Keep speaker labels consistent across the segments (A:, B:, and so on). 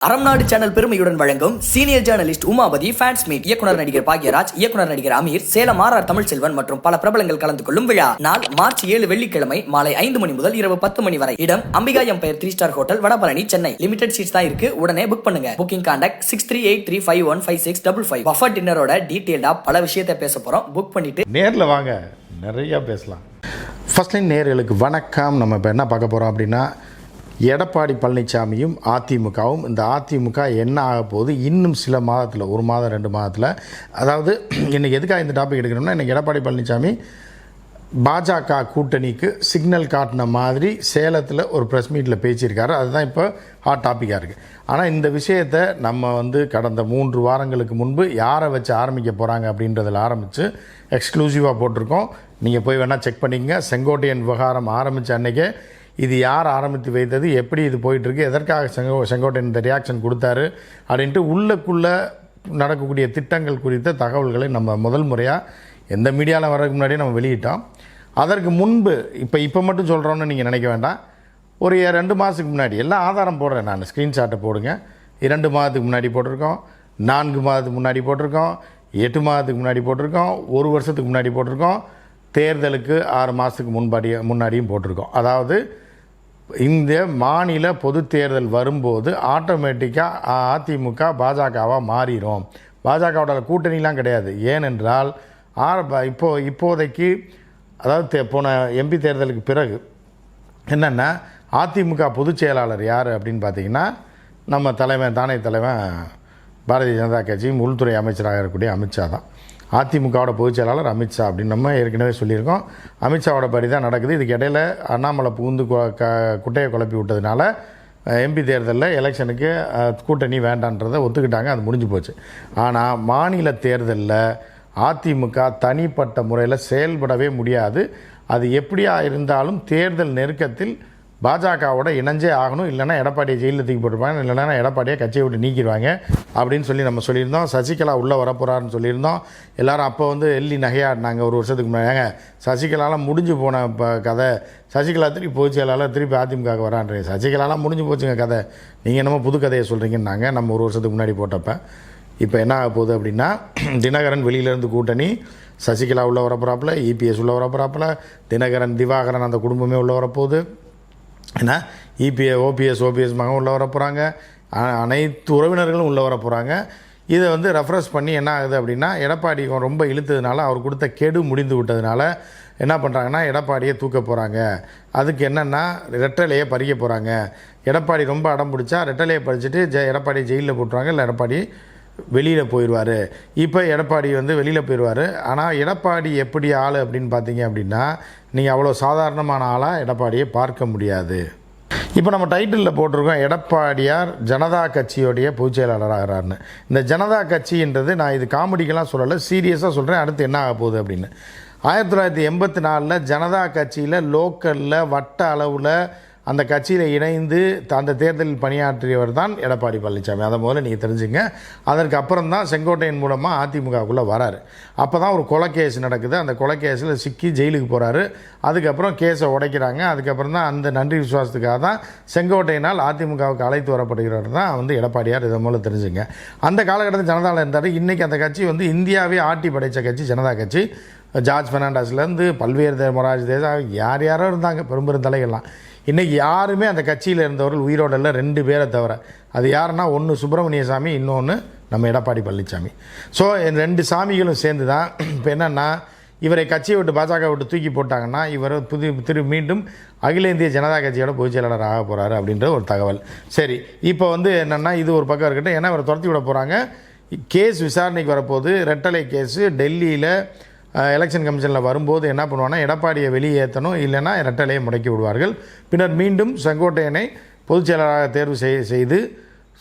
A: அறம்நாடு channel பெருமையுடன் வழங்கும் senior journalist Umapathi fans meet. இயக்குனர் நடிகர் பாக்யராஜ், இயக்குனர் நடிகர் அமீர், சேலம் ஆர் தமிழ்செல்வன் மற்றும் பல பிரபலங்கள் கலந்து கொள்ளும் விழா. நாள் மார்ச் 7 வெள்ளிக்கிழமை மாலை 5 மணி முதல் இரவு 10 மணி வரை. இடம் Ambika Empire 3 star hotel, Vadapalani, Chennai. Limited seeds தான் இருக்கு, உடனே புக் பண்ணுங்க. Booking contact 6383515655. பஃபர் டின்னரோட டீடைல்டா பல விஷயத்தை பேச போறோம். புக் பண்ணிட்டு
B: நேரில் வாங்க, நிறையா பேசலாம். ஃபர்ஸ்ட் லைன் நேயர்களுக்கு வணக்கம். நம்ம இப்போ என்ன பார்க்க போகிறோம் அப்படின்னா, எடப்பாடி பழனிசாமியும் அதிமுகவும், இந்த அதிமுக என்ன ஆக போகுது இன்னும் சில மாதத்தில், ஒரு மாதம் 2 மாதத்தில். அதாவது இன்றைக்கி எதுக்காக இந்த டாபிக் எடுக்கணும்னா, இன்றைக்கி எடப்பாடி பழனிசாமி பாஜக கூட்டணிக்கு சிக்னல் காட்டின மாதிரி சேலத்தில் ஒரு ப்ரெஸ் மீட்டில் பேசியிருக்காரு. அதுதான் இப்போ ஹாட் டாப்பிக்காக இருக்குது. ஆனால் இந்த விஷயத்தை நம்ம கடந்த 3 வாரங்களுக்கு முன்பு யாரை வச்சு ஆரம்பிக்க போகிறாங்க அப்படின்றதில் ஆரம்பித்து எக்ஸ்க்ளூசிவாக போட்டிருக்கோம். நீங்கள் போய் வேணால் செக் பண்ணிக்கங்க. செங்கோட்டையன் விவகாரம் ஆரம்பித்த அன்றைக்கே இது யார் ஆரம்பித்து வைத்தது, எப்படி இது போயிட்டுருக்கு, எதற்காக செங்கோட்டையன் இந்த ரியாக்ஷன் கொடுத்தாரு அப்படின்ட்டு உள்ளுக்குள்ளே நடக்கக்கூடிய திட்டங்கள் குறித்த தகவல்களை நம்ம முதல் முறையாக எந்த மீடியாவில் வர்றதுக்கு முன்னாடியே நம்ம வெளியிட்டோம். அதற்கு முன்பு இப்போ மட்டும் சொல்கிறோன்னு நீங்கள் நினைக்க வேண்டாம். ஒரு 2 மாதத்துக்கு முன்னாடி எல்லாம் ஆதாரம் போடுறேன், நான் ஸ்க்ரீன்ஷாட்டை போடுங்க. 2 மாதத்துக்கு முன்னாடி போட்டிருக்கோம், 4 மாதத்துக்கு முன்னாடி போட்டிருக்கோம், 8 மாதத்துக்கு முன்னாடி போட்டிருக்கோம், 1 வருஷத்துக்கு முன்னாடி போட்டிருக்கோம், தேர்தலுக்கு 6 மாதத்துக்கு முன்னாடியும் போட்டிருக்கோம். அதாவது இந்த மாநில பொது தேர்தல் வரும்போது ஆட்டோமேட்டிக்காக அதிமுக பாஜகவாக மாறிடும். பாஜகவோட கூட்டணிலாம் கிடையாது. ஏனென்றால் இப்போதைக்கு, அதாவது போன எம்பி தேர்தலுக்கு பிறகு என்னென்னா, அதிமுக பொதுச் செயலாளர் யார் அப்படின்னு பார்த்தீங்கன்னா, நம்ம தானே தலைவன் பாரதிய ஜனதா கட்சியும் உள்துறை அமைச்சராக இருக்கக்கூடிய அமித்ஷா தான். அதிமுகவோட பொதுச் செயலாளர் அமித்ஷா அப்படின்னு நம்ம ஏற்கனவே சொல்லியிருக்கோம். அமித்ஷாவோட படி தான் நடக்குது. இதுக்கு இடையில் அண்ணாமலை புகுந்து குட்டையை குழப்பி விட்டதுனால எம்பி தேர்தலில் எலெக்ஷனுக்கு கூட்டணி வேண்டான்றதை ஒத்துக்கிட்டாங்க. அது முடிஞ்சு போச்சு. ஆனால் மாநில தேர்தலில் அதிமுக தனிப்பட்ட முறையில் செயல்படவே முடியாது. அது எப்படியா இருந்தாலும் தேர்தல் நெருக்கத்தில் பாஜகவோட இணைஞ்சே ஆகணும். இல்லைனா எடப்பாடியை ஜெயிலில் தூக்கி போட்டுருப்பாங்க, இல்லைனா எடப்பாடியை கட்சியை விட்டு நீக்கிடுவாங்க அப்படின்னு சொல்லி நம்ம சொல்லியிருந்தோம். சசிகலா உள்ளே வரப்போகிறாருன்னு சொல்லியிருந்தோம். எல்லோரும் அப்போ எள்ளி நகையாடினாங்க. 1 வருஷத்துக்கு முன்னாடி சசிகலாலாம் முடிஞ்சு போன கதை, சசிகலா திருப்பி பொதுச் செயலாளர் திருப்பி அதிமுக வரான்றீங்க. சசிகலாலாம் முடிஞ்சு போச்சுங்க கதை, நீங்கள் என்னமோ புது கதையை சொல்கிறீங்கன்னாங்க நம்ம 1 வருஷத்துக்கு முன்னாடி போட்டப்போ. இப்போ என்ன ஆக போகுது அப்படின்னா, தினகரன் வெளியிலேருந்து கூட்டணி, சசிகலா உள்ளே வரப்போகிறாப்புல, இபிஎஸ் உள்ளே வரப்போகிறாப்புல, திவாகரன் அந்த குடும்பமே உள்ளே வரப்போகுது. ஏன்னா ஓபிஎஸ் மகன் உள்ளே வர போகிறாங்க, அனைத்து உறவினர்களும் உள்ளே வர போகிறாங்க. இதை ரெஃப்ரெஷ் பண்ணி என்ன ஆகுது அப்படின்னா, எடப்பாடி ரொம்ப இழுத்ததுனால, அவர் கொடுத்த கெடு முடிந்து விட்டதுனால என்ன பண்ணுறாங்கன்னா, எடப்பாடியை தூக்க போகிறாங்க. அதுக்கு என்னென்னா, ரெட்டலையை பறிக்க போகிறாங்க. எடப்பாடி ரொம்ப அடம் பிடிச்சா ரெட்டலையை பறிச்சுட்டு எடப்பாடி ஜெயிலில் போட்டுருவாங்க, இல்லை எடப்பாடி வெளியில் போயிடுவார். இப்போ எடப்பாடி வெளியில் போயிடுவார். ஆனால் எடப்பாடி எப்படி ஆள் அப்படின்னு பார்த்தீங்க அப்படின்னா, நீங்கள் அவ்வளோ சாதாரணமான ஆளாக எடப்பாடியை பார்க்க முடியாது. இப்போ நம்ம டைட்டிலில் போட்டிருக்கோம், எடப்பாடியார் ஜனதா கட்சியோடைய பொதுச் செயலாளராகிறார்னு. இந்த ஜனதா கட்சின்றது நான் இது காமெடிக்கெல்லாம் சொல்லலை, சீரியஸாக சொல்கிறேன். அடுத்து என்ன ஆக போகுது அப்படின்னு, 1984 ஜனதா கட்சியில் லோக்கலில் வட்ட அளவில் அந்த கட்சியில் இணைந்து அந்த தேர்தலில் பணியாற்றியவர் தான் எடப்பாடி பழனிசாமி. அதை முதல்ல நீங்கள் தெரிஞ்சுங்க. அதற்கு அப்புறம் தான் செங்கோட்டையன் மூலமாக அதிமுகவுக்குள்ளே வராரு. அப்போ தான் ஒரு கொலை கேஸ் நடக்குது. அந்த கொலை கேஸில் சிக்கி ஜெயிலுக்கு போகிறாரு. அதுக்கப்புறம் கேஸை உடைக்கிறாங்க. அதுக்கப்புறம் தான் அந்த நன்றி விசுவாசத்துக்காக தான் செங்கோட்டையனால் அதிமுகவுக்கு அழைத்து வரப்படுகிறவர் தான் எடப்பாடியார். இதை மூலம் தெரிஞ்சுங்க. அந்த காலகட்டத்தில் ஜனதாவில் இருந்தார். இன்றைக்கி அந்த கட்சி இந்தியாவே ஆட்டி படைத்த கட்சி ஜனதா கட்சி. ஜார்ஜ் பெர்னாண்டஸ்லேருந்து பல்வேறு மொரார்ஜி தேசாய் யாரோ இருந்தாங்க, பெரும்பெரும் தலைகள்லாம். இன்றைக்கி யாருமே அந்த கட்சியில் இருந்தவர்கள் உயிரோடு இல்லை, 2 பேரை தவிர. அது யாருன்னா, ஒன்று சுப்பிரமணிய சாமி, இன்னொன்று நம்ம எடப்பாடி பழனிசாமி. ஸோ இந்த 2 சாமிகளும் சேர்ந்து தான் இப்போ என்னென்னா, இவரை கட்சியை விட்டு பாஜக விட்டு தூக்கி போட்டாங்கன்னா, இவர் மீண்டும் அகில இந்திய ஜனதா கட்சியோட பொதுச் செயலாளர் ஆக போகிறாரு அப்படின்ற ஒரு தகவல். சரி, இப்போ என்னென்னா, இது ஒரு பக்கம் இருக்கட்டும். ஏன்னா இவரை துரத்தி விட போகிறாங்க. கேஸ் விசாரணைக்கு வரப்போகுது. ரெட்டலை கேஸு டெல்லியில் எலெக்ஷன் கமிஷனில் வரும்போது என்ன பண்ணுவாங்கன்னா, எடப்பாடியை வெளியேற்றணும், இல்லைன்னா ரெட்டலையை முடக்கி விடுவார்கள். பின்னர் மீண்டும் செங்கோட்டையனை பொதுச் செயலாளராக தேர்வு செய்து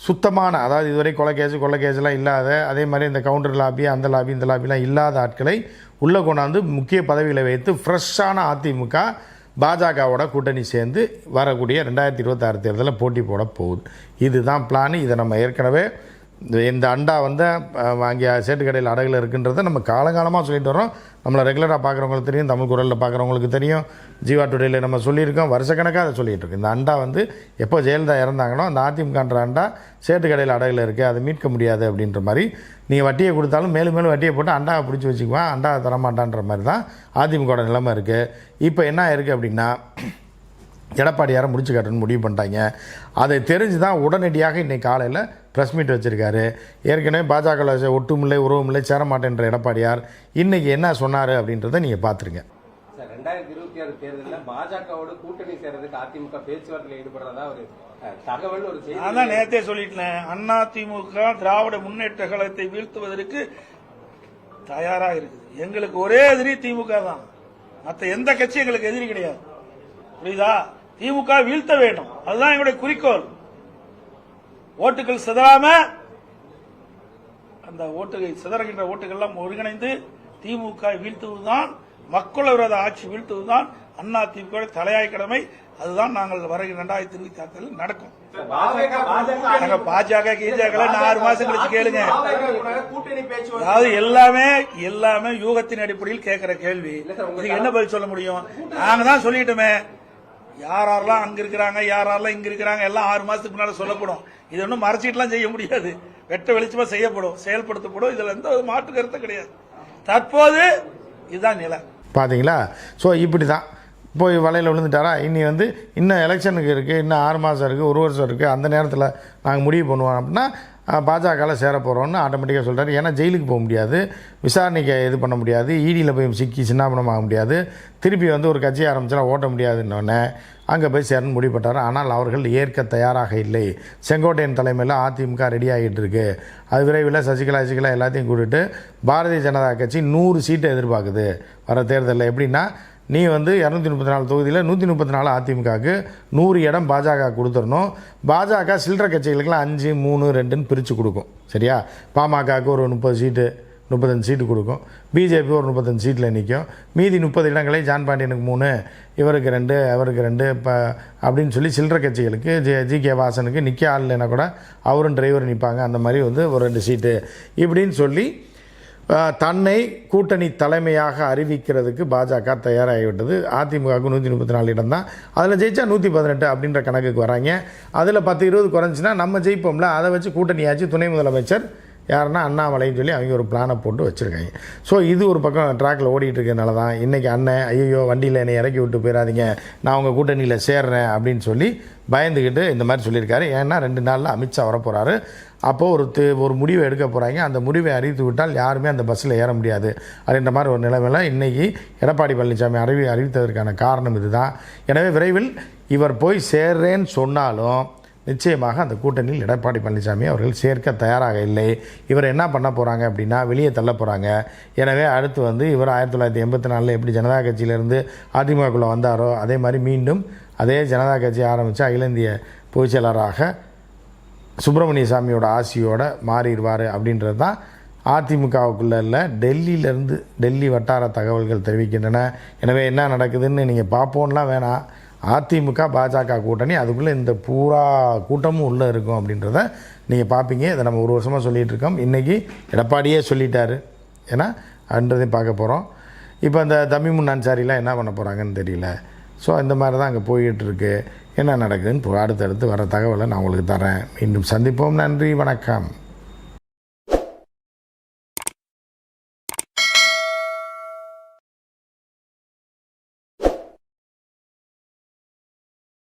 B: சுத்தமான, அதாவது இதுவரை கொலை கேஸ்லாம் இல்லாத, அதே மாதிரி இந்த கவுண்டர் லாபி, அந்த லாபி, இந்த லாபிலாம் இல்லாத ஆட்களை உள்ளே கொண்டாந்து முக்கிய பதவிகளை வைத்து ஃப்ரெஷ்ஷான அதிமுக பாஜகவோட கூட்டணி சேர்ந்து வரக்கூடிய 2026 தேர்தலில் போட்டி போட போகுது. இதுதான் பிளான். இதை நம்ம ஏற்கனவே இந்த அண்டா வந்து அங்கே சேட்டு கடையில் அடகில் இருக்குன்றதை நம்ம காலங்காலமாக சொல்லிட்டு வரோம். நம்மளை ரெகுலராக பார்க்குறவங்களுக்கு தெரியும், தமிழ் குரலில் பார்க்குறவங்களுக்கு தெரியும், ஜீவா டுடேயில் நம்ம சொல்லியிருக்கோம், வருஷக்கணக்காக அதை சொல்லிகிட்டு இருக்கோம். இந்த அண்டா வந்து எப்போ ஜெயலலிதா இறந்தாங்களோ அந்த அதிமுகன்ற அண்டா சேட்டு கடையில் அடகில் இருக்குது, அதை மீட்க முடியாது அப்படின்ற மாதிரி நீங்கள் வட்டியை கொடுத்தாலும் மேலும் மேலும் வட்டியை போட்டு அண்டாவை பிடிச்சி வச்சுக்குவேன், அண்டா தரமாட்டான்ற மாதிரி தான் அதிமுகவோட நிலைமை இருக்குது. இப்போ என்ன இருக்குது அப்படின்னா எடப்பாடியாரை முடிச்சு காட்டணும்னு முடிவு பண்ணிட்டாங்க. அதை தெரிஞ்சு தான் உடனடியாக இன்றைக்கி காலையில் ப்ரெஸ் மீட் வச்சுருக்காரு. ஏற்கனவே பாஜகவில் ஒட்டுமில்லை உறவுமில்லை சேரமாட்டேன்ற எடப்பாடியார் இன்றைக்கி என்ன சொன்னார் அப்படின்றத நீங்கள் பார்த்துருங்க.
C: 2026 தேர்தலில் பாஜகவோட கூட்டணி சேர்றதுக்கு அதிமுக பேச்சுவார்த்தையில் ஈடுபடுறதா ஒரு தகவல் ஒரு செய்தி.
D: அதான் நேரத்தே சொல்லிட்டேன், அதிமுக திராவிட முன்னேற்ற கழகத்தை வீழ்த்துவதற்கு தயாரா இருக்குது. எங்களுக்கு ஒரே எதிரி திமுக தான், மற்ற எந்த கட்சி எங்களுக்கு எதிரி கிடையாது. புரியுதா? திமுக வீழ்த்த வேண்டும், அதுதான் எங்களுடைய குறிக்கோள். ஓட்டுகள் சிதறாம அந்த சிதறுகின்ற ஓட்டுகள் எல்லாம் ஒருங்கிணைந்து திமுக வீழ்த்துவதுதான், மக்கள் விரோத ஆட்சி வீழ்த்துவதுதான் அண்ணா திமுக தலையாய் கடமை. அதுதான் நாங்கள் வருகிற 2026 நடக்கும். பாஜக கீஜக 6 மாசம் கழிச்சு கேளுங்க. அதாவது எல்லாமே யூகத்தின் அடிப்படையில் கேட்கிற கேள்வி. இதுக்கு என்ன பதில் சொல்ல முடியும்? நாங்க தான் சொல்லிட்டோமே, யாரெல்லாம் அங்க இருக்கிறாங்க, யாரெல்லாம் இங்க இருக்கிறாங்க, எல்லாம் 6 மாசத்துக்கு முன்னால சொல்லப்படும். இது ஒன்றும் மறைச்சிட்டுலாம் செய்ய முடியாது, வெட்ட வெளிச்சமா செய்யப்படும், செயல்படுத்தப்படும். இதுல எந்த மாற்று கருத்து கிடையாது. தற்போது இதுதான் நிலை.
B: பார்த்தீங்களா? ஸோ இப்படி தான் போய் வலையில் விழுந்துட்டாரா? இன்னும் எலெக்ஷனுக்கு இருக்குது, இன்னும் 6 மாதம் இருக்குது, 1 வருஷம் இருக்குது, அந்த நேரத்தில் நாங்கள் முடிவு பண்ணுவோம் அப்படின்னா பாஜகவில் சேர போகிறோன்னு ஆட்டோமேட்டிக்காக சொல்கிறாரு. ஏன்னா ஜெயிலுக்கு போக முடியாது, விசாரணைக்கு இது பண்ண முடியாது, ஈடியில் போய் சிக்கி சின்னாபனம் ஆக முடியாது, திருப்பி ஒரு கட்சி ஆரம்பிச்சா ஓட்ட முடியாதுன்னொன்னே அங்கே போய் சேரன்னு முடிவுபட்டார். ஆனால் அவர்கள் ஏற்க தயாராக இல்லை. செங்கோட்டையன் தலைமையில் அதிமுக ரெடி ஆகிட்டு இருக்கு. அது விரைவில் சசிகலா எல்லாத்தையும் கூட்டிட்டு பாரதிய ஜனதா கட்சி 100 சீட்டை எதிர்பார்க்குது வர தேர்தலில். எப்படின்னா நீ 234 தொகுதியில் 134 அதிமுகவுக்கு 100 இடம் பாஜக கொடுத்துடணும். பாஜக சில்லற கட்சிகளுக்கெல்லாம் 5, 3, 2ன்னு பிரித்து கொடுக்கும். சரியா? பாமகவுக்கு ஒரு 30 சீட்டு 35 சீட்டு கொடுக்கும். பிஜேபி ஒரு 35 சீட்டில் நிற்கும். மீதி 30 இடங்களை ஜான் பாண்டியனுக்கு 3, இவருக்கு 2, அவருக்கு 2 இப்போ அப்படின்னு சொல்லி சில்லற கட்சிகளுக்கு ஜி.கே. வாசனுக்கு நிற்க ஆள் இல்லைன்னா கூட அவரும் டிரைவர் நிற்பாங்க. அந்த மாதிரி ஒரு 2 சீட்டு இப்படின்னு சொல்லி தன்னை கூட்டணி தலைமையாக அறிவிக்கிறதுக்கு பாஜக தயாராகிவிட்டது. அதிமுகவுக்கு 134 இடம் தான், அதில் ஜெயிச்சா 118 அப்படின்ற கணக்குக்கு வராங்க. அதில் 10-20 குறைஞ்சின்னா நம்ம ஜெயிப்போம்ல, அதை வச்சு கூட்டணியாச்சு துணை முதலமைச்சர் யாருன்னா அண்ணாமலைன்னு சொல்லி அவங்க ஒரு பிளானை போட்டு வச்சுருக்காங்க. ஸோ இது ஒரு பக்கம் ட்ராக்கில் ஓடிட்டு இருக்கனால தான் இன்றைக்கி அண்ணன் ஐயோ வண்டியில் என்னை இறக்கி விட்டு போயிடாதீங்க, நான் உங்கள் கூட்டணியில் சேர்றேன் அப்படின்னு சொல்லி பயந்துக்கிட்டு இந்த மாதிரி சொல்லியிருக்காரு. ஏன்னா 2 நாளில் அமித்ஷா வரப்போகிறாரு. அப்போது ஒரு முடிவை எடுக்க போகிறாங்க. அந்த முடிவை அறிவித்து விட்டால் யாருமே அந்த பஸ்ஸில் ஏற முடியாது அப்படின்ற மாதிரி ஒரு நிலைமையில் இன்றைக்கி எடப்பாடி பழனிசாமி அறிவித்ததற்கான காரணம் இதுதான். எனவே விரைவில் இவர் போய் சேர்றேன்னு சொன்னாலும் நிச்சயமாக அந்த கூட்டணியில் எடப்பாடி பழனிசாமி அவர்கள் சேர்க்க தயாராக இல்லை. இவர் என்ன பண்ண போகிறாங்க அப்படின்னா வெளியே தள்ள போகிறாங்க. எனவே அடுத்து இவர் 1984 எப்படி ஜனதா கட்சியிலேருந்து அதிமுகக்குள்ளே வந்தாரோ அதே மாதிரி மீண்டும் அதே ஜனதா கட்சி ஆரம்பித்து அகில இந்திய பொதுச் செயலாளராக சுப்பிரமணிய சாமியோட ஆசியோடு மாறிடுவார் அப்படின்றது தான் அதிமுகவுக்குள்ளே இல்லை, டெல்லி வட்டார தகவல்கள் தெரிவிக்கின்றன. எனவே என்ன நடக்குதுன்னு நீங்கள் பார்ப்போம்லாம் வேணாம். அதிமுக பாஜக கூட்டணி அதுக்குள்ளே இந்த பூரா கூட்டமும் உள்ளே இருக்கும் அப்படின்றத நீங்கள் பார்ப்பீங்க. இதை நம்ம 1 வருஷமாக சொல்லிகிட்டு இருக்கோம். இன்றைக்கி எடப்பாடியே சொல்லிட்டாரு. ஏன்னா அப்படின்றதையும் பார்க்க போகிறோம். இப்போ அந்த தமிமுன் அன்சாரிலாம் என்ன பண்ண போகிறாங்கன்னு தெரியல. ஸோ இந்த மாதிரி தான் அங்கே போய்கிட்டுருக்கு. என்ன நடக்குதுன்னு அடுத்தடுத்து வர தகவலை நான் உங்களுக்கு தரேன். மீண்டும் சந்திப்போம். நன்றி, வணக்கம்.